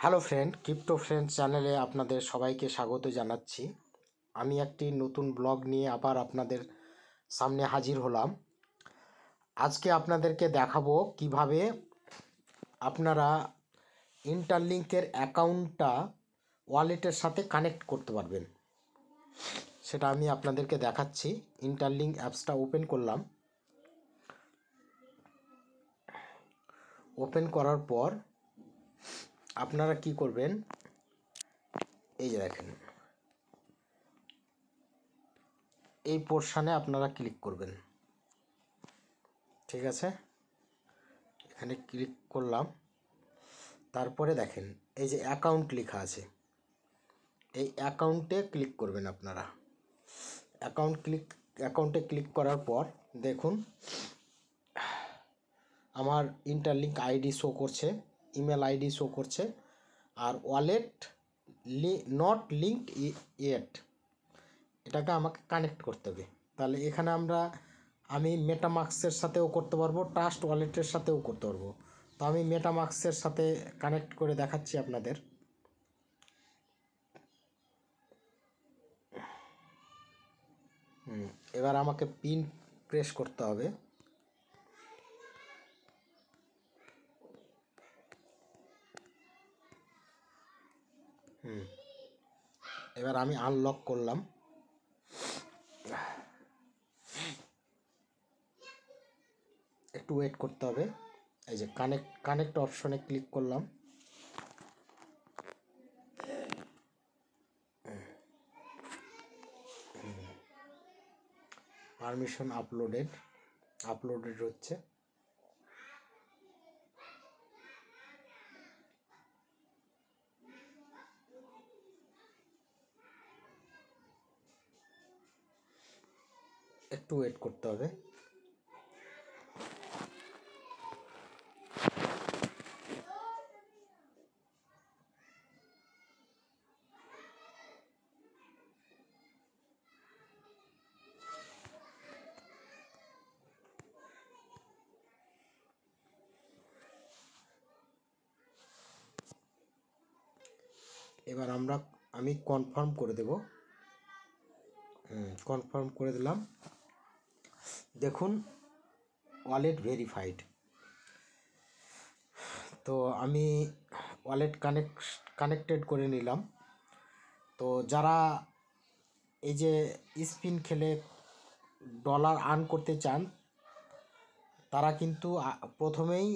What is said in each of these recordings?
Hello friend, crypto friend চ্যানেলে আপনাদের সবাইকে স্বাগত জানাচ্ছি। আমি একটি নতুন ব্লগ নিয়ে আবার আপনাদের সামনে হাজির হলাম। আজকে আপনাদেরকে দেখাবো কিভাবে আপনারা ইন্টারলিঙ্কের অ্যাকাউন্টটা ওয়ালেটের সাথে কানেক্ট করতে পারবেন, সেটা আমি আপনাদেরকে দেখাচ্ছি। ইন্টারলিঙ্ক অ্যাপসটা ওপেন করলাম। ওপেন করার পর আপনারা কি করবেন, এই যে দেখেন, এই পোর্শনে আপনারা ক্লিক করবেন। ঠিক আছে, এখানে ক্লিক করলাম। তারপরে দেখেন এই যে অ্যাকাউন্ট লেখা আছে, এই অ্যাকাউন্টে ক্লিক করবেন আপনারা। অ্যাকাউন্টে ক্লিক করার পর দেখুন আমার ইন্টারলিঙ্ক আইডি শো করছে, ইমেল আইডি শো করছে, আর ওয়ালেট নট লিঙ্কড ইয়েট, এটাকে আমাকে কানেক্ট করতে হবে। তাহলে এখানে আমি মেটামাস্কের সাথেও করতে পারবো, ট্রাস্ট ওয়ালেটের সাথেও করতে পারবো। তো আমি মেটামাস্কের সাথে কানেক্ট করে দেখাচ্ছি আপনাদের। এবার আমাকে পিন প্রেস করতে হবে। এবার আমি আনলক করলাম। একটু ওয়েট করতে হবে। এই যে কানেক্ট অপশনে ক্লিক করলাম। পারমিশন আপলোডেড হচ্ছে। একটু ওয়েট করতে হবে। এবার আমি কনফার্ম করে দেব। কনফার্ম করে দিলাম। দেখুন ওয়ালেট ভেরিফাইড। তো আমি ওয়ালেট কানেক্টেড করে নিলাম। তো যারা এই যে স্পিন খেলে ডলার আর্ন করতে চান, তারা কিন্তু প্রথমেই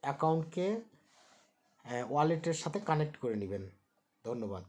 অ্যাকাউন্টকে ওয়ালেটের সাথে কানেক্ট করে নেবেন। ধন্যবাদ।